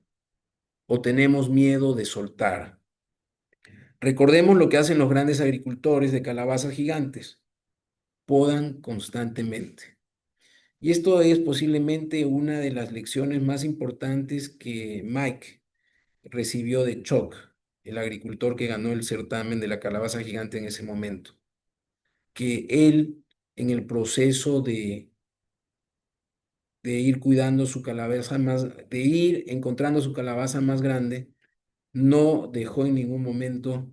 o tenemos miedo de soltar? Recordemos lo que hacen los grandes agricultores de calabazas gigantes. Podan constantemente. Y esto es posiblemente una de las lecciones más importantes que Mike recibió de Chuck, el agricultor que ganó el certamen de la calabaza gigante en ese momento. Que él, en el proceso de ir cuidando su calabaza más, de ir encontrando su calabaza más grande, no dejó en ningún momento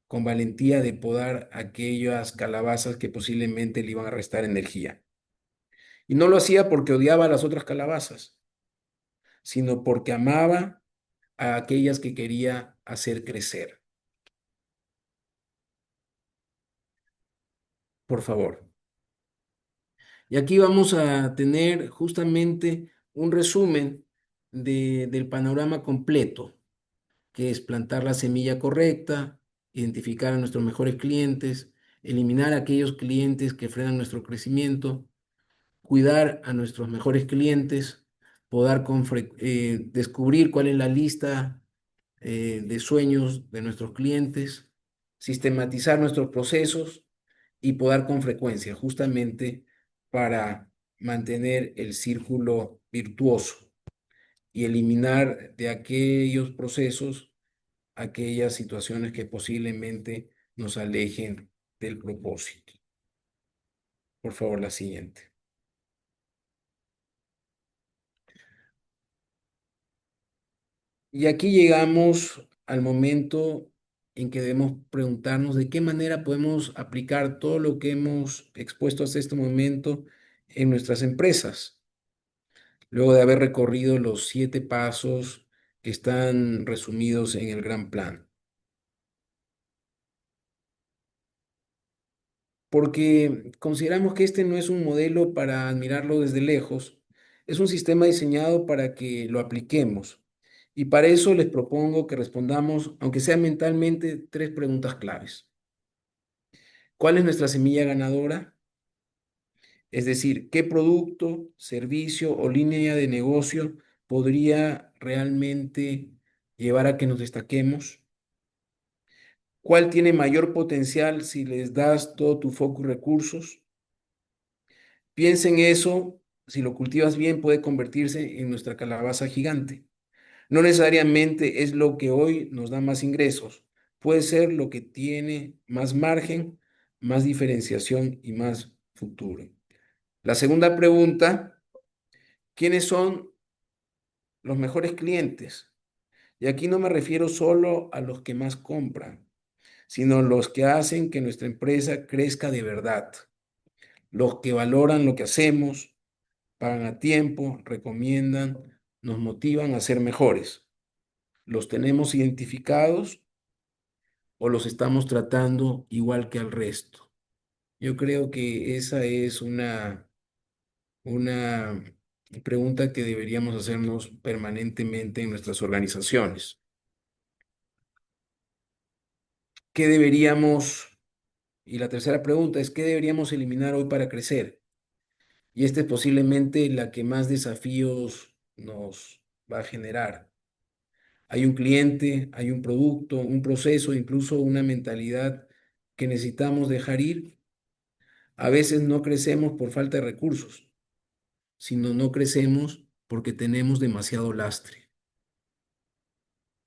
con valentía de podar aquellas calabazas que posiblemente le iban a restar energía. Y no lo hacía porque odiaba a las otras calabazas, sino porque amaba a aquellas que quería hacer crecer. Por favor. Y aquí vamos a tener justamente un resumen del panorama completo, que es plantar la semilla correcta, identificar a nuestros mejores clientes, eliminar a aquellos clientes que frenan nuestro crecimiento, cuidar a nuestros mejores clientes, poder descubrir cuál es la lista de sueños de nuestros clientes, sistematizar nuestros procesos y podar con frecuencia, justamente para mantener el círculo virtuoso y eliminar de aquellos procesos aquellas situaciones que posiblemente nos alejen del propósito. Por favor, la siguiente. Y aquí llegamos al momento en que debemos preguntarnos de qué manera podemos aplicar todo lo que hemos expuesto hasta este momento en nuestras empresas, luego de haber recorrido los 7 pasos que están resumidos en el gran plan. Porque consideramos que este no es un modelo para admirarlo desde lejos, es un sistema diseñado para que lo apliquemos. Y para eso les propongo que respondamos, aunque sea mentalmente, 3 preguntas claves. ¿Cuál es nuestra semilla ganadora? Es decir, ¿qué producto, servicio o línea de negocio podría realmente llevar a que nos destaquemos? ¿Cuál tiene mayor potencial si les das todo tu foco y recursos? Piensa en eso, si lo cultivas bien puede convertirse en nuestra calabaza gigante. No necesariamente es lo que hoy nos da más ingresos, puede ser lo que tiene más margen, más diferenciación y más futuro. La segunda pregunta, ¿quiénes son los mejores clientes? Y aquí no me refiero solo a los que más compran, sino los que hacen que nuestra empresa crezca de verdad, los que valoran lo que hacemos, pagan a tiempo, recomiendan, nos motivan a ser mejores. ¿Los tenemos identificados o los estamos tratando igual que al resto? Yo creo que esa es una pregunta que deberíamos hacernos permanentemente en nuestras organizaciones. ¿qué deberíamos, y la tercera pregunta es, ¿qué deberíamos eliminar hoy para crecer? Y esta es posiblemente la que más desafíos nos va a generar. Hay un cliente, hay un producto, un proceso, incluso una mentalidad que necesitamos dejar ir. A veces no crecemos por falta de recursos, sino no crecemos porque tenemos demasiado lastre.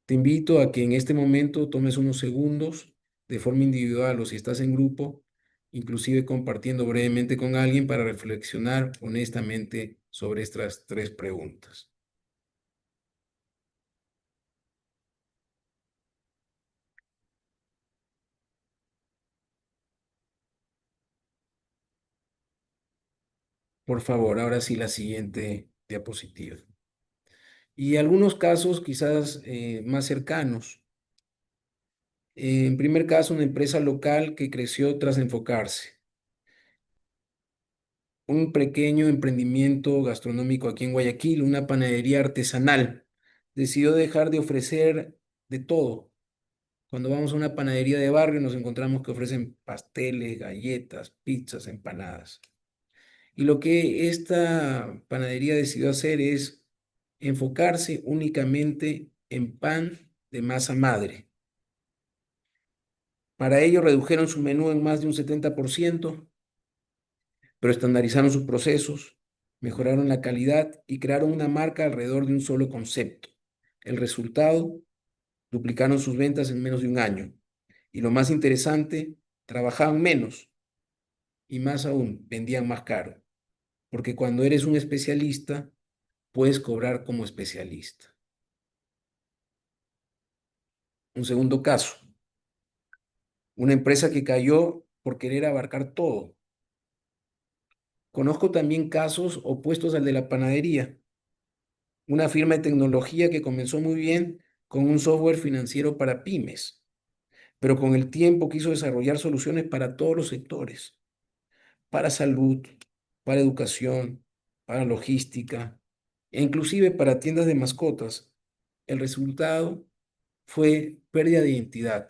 Te invito a que en este momento tomes unos segundos de forma individual o si estás en grupo, inclusive compartiendo brevemente con alguien para reflexionar honestamente sobre estas tres preguntas. Por favor, ahora sí la siguiente diapositiva. Y algunos casos quizás más cercanos. En primer caso, una empresa local que creció tras enfocarse. Un pequeño emprendimiento gastronómico aquí en Guayaquil, una panadería artesanal. Decidió dejar de ofrecer de todo. Cuando vamos a una panadería de barrio nos encontramos que ofrecen pasteles, galletas, pizzas, empanadas. Y lo que esta panadería decidió hacer es enfocarse únicamente en pan de masa madre. Para ello redujeron su menú en más de un 70%, pero estandarizaron sus procesos, mejoraron la calidad y crearon una marca alrededor de un solo concepto. El resultado, duplicaron sus ventas en menos de un año. Y lo más interesante, trabajaban menos y más aún, vendían más caro. Porque cuando eres un especialista, puedes cobrar como especialista. Un segundo caso, una empresa que cayó por querer abarcar todo. Conozco también casos opuestos al de la panadería. Una firma de tecnología que comenzó muy bien con un software financiero para pymes, pero con el tiempo quiso desarrollar soluciones para todos los sectores, para salud, para educación, para logística e inclusive para tiendas de mascotas. El resultado fue pérdida de identidad.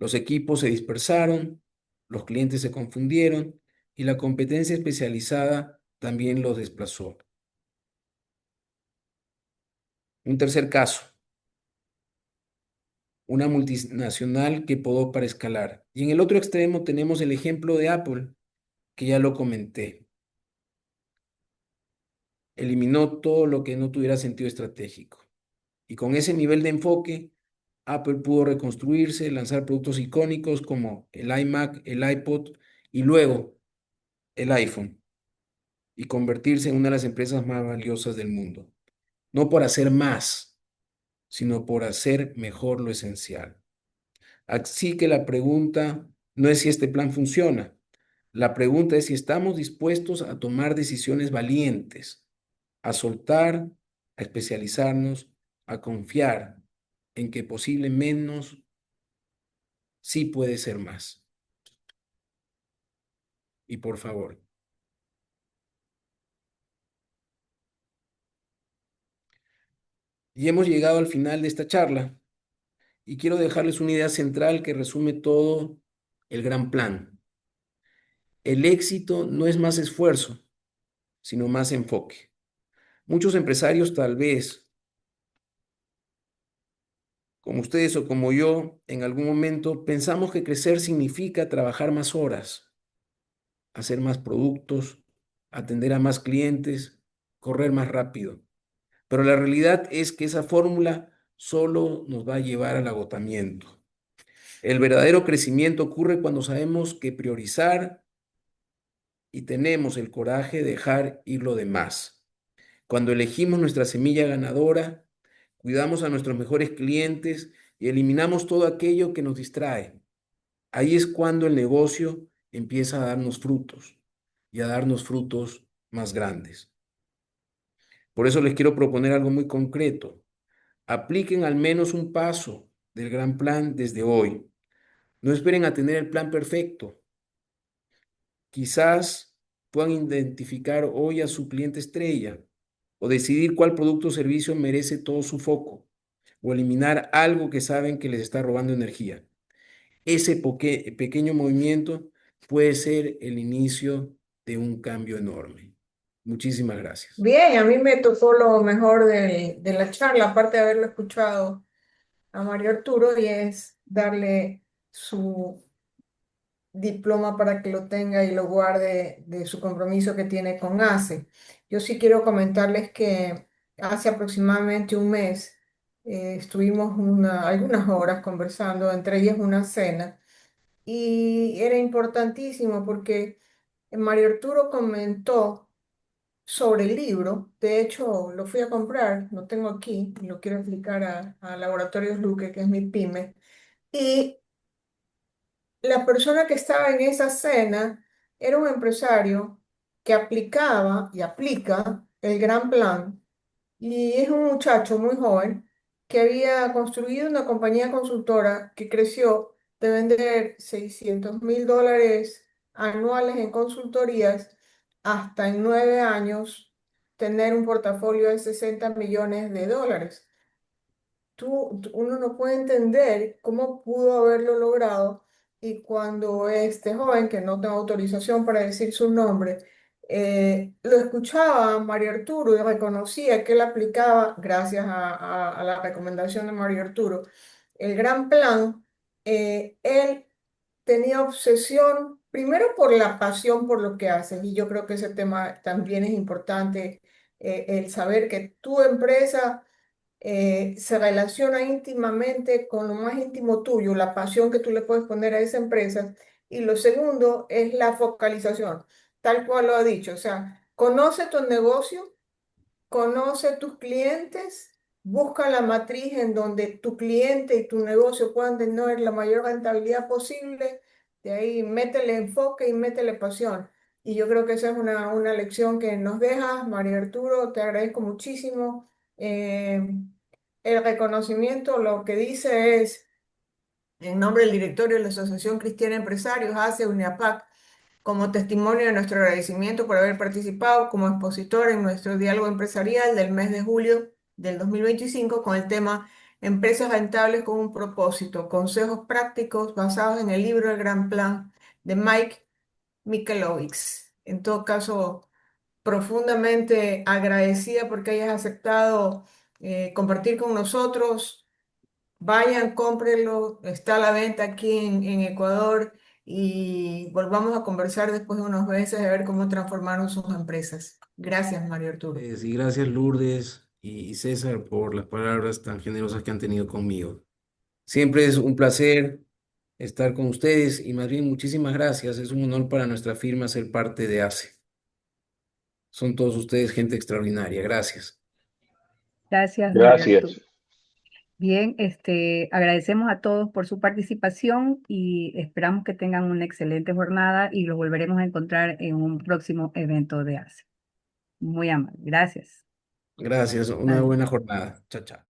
Los equipos se dispersaron, los clientes se confundieron y la competencia especializada también los desplazó. Un tercer caso, una multinacional que podó para escalar. Y en el otro extremo tenemos el ejemplo de Apple, que ya lo comenté. Eliminó todo lo que no tuviera sentido estratégico. Y con ese nivel de enfoque, Apple pudo reconstruirse, lanzar productos icónicos como el iMac, el iPod y luego el iPhone, y convertirse en una de las empresas más valiosas del mundo. No por hacer más, sino por hacer mejor lo esencial. Así que la pregunta no es si este plan funciona. La pregunta es si estamos dispuestos a tomar decisiones valientes, a soltar, a especializarnos, a confiar en que posible menos sí puede ser más. Y por favor, y hemos llegado al final de esta charla y quiero dejarles una idea central que resume todo el gran plan. El éxito no es más esfuerzo, sino más enfoque. Muchos empresarios tal vez, como ustedes o como yo, en algún momento pensamos que crecer significa trabajar más horas, hacer más productos, atender a más clientes, correr más rápido. Pero la realidad es que esa fórmula solo nos va a llevar al agotamiento. El verdadero crecimiento ocurre cuando sabemos que priorizar y tenemos el coraje de dejar ir lo demás. Cuando elegimos nuestra semilla ganadora, cuidamos a nuestros mejores clientes y eliminamos todo aquello que nos distrae. Ahí es cuando el negocio empieza a darnos frutos y a darnos frutos más grandes. Por eso les quiero proponer algo muy concreto. Apliquen al menos un paso del gran plan desde hoy. No esperen a tener el plan perfecto. Quizás puedan identificar hoy a su cliente estrella o decidir cuál producto o servicio merece todo su foco. o eliminar algo que saben que les está robando energía. Ese pequeño movimiento puede ser el inicio de un cambio enorme. Muchísimas gracias. Bien, a mí me tocó lo mejor de la charla, aparte de haberlo escuchado a Mario Arturo, y es darle su diploma para que lo tenga y lo guarde de su compromiso que tiene con ACE. Yo sí quiero comentarles que hace aproximadamente un mes estuvimos algunas horas conversando, entre ellas una cena, y era importantísimo porque Mario Arturo comentó sobre el libro. De hecho, lo fui a comprar, lo tengo aquí, y lo quiero explicar a Laboratorios Luque, que es mi pyme. Y la persona que estaba en esa cena era un empresario que aplicaba y aplica el gran plan. Y es un muchacho muy joven que había construido una compañía consultora que creció de vender $600.000 anuales en consultorías hasta en 9 años tener un portafolio de $60 millones. Uno no puede entender cómo pudo haberlo logrado, y cuando este joven, que no tengo autorización para decir su nombre, lo escuchaba a Mario Arturo y reconocía que él aplicaba, gracias a la recomendación de Mario Arturo, el gran plan. Él tenía obsesión primero por la pasión por lo que haces, y yo creo que ese tema también es importante, el saber que tu empresa se relaciona íntimamente con lo más íntimo tuyo, la pasión que tú le puedes poner a esa empresa. Y lo segundo es la focalización, tal cual lo ha dicho. O sea, conoce tu negocio, conoce tus clientes, busca la matriz en donde tu cliente y tu negocio puedan tener la mayor rentabilidad posible. De ahí métele enfoque y métele pasión. Y yo creo que esa es una lección que nos deja, María Arturo. Te agradezco muchísimo. El reconocimiento lo que dice es, en nombre del directorio de la Asociación Cristiana de Empresarios, ACE, UNEAPAC, como testimonio de nuestro agradecimiento por haber participado como expositor en nuestro diálogo empresarial del mes de julio del 2025 con el tema Empresas rentables con un propósito, consejos prácticos basados en el libro El Gran Plan de Mike Michalowicz. En todo caso, profundamente agradecida porque hayas aceptado compartir con nosotros. Vayan, cómprenlo, está a la venta aquí en Ecuador, y volvamos a conversar después de unos meses a ver cómo transformaron sus empresas. Gracias, Mario Arturo. Y gracias Lourdes y César por las palabras tan generosas que han tenido conmigo. Siempre es un placer estar con ustedes y más bien muchísimas gracias. Es un honor para nuestra firma ser parte de ACE. Son todos ustedes gente extraordinaria. Gracias. Gracias, Mario Arturo. Gracias. Bien, agradecemos a todos por su participación y esperamos que tengan una excelente jornada y los volveremos a encontrar en un próximo evento de ACE. Muy amable. Gracias. Gracias. Una Adiós. buena jornada. Chao, chao.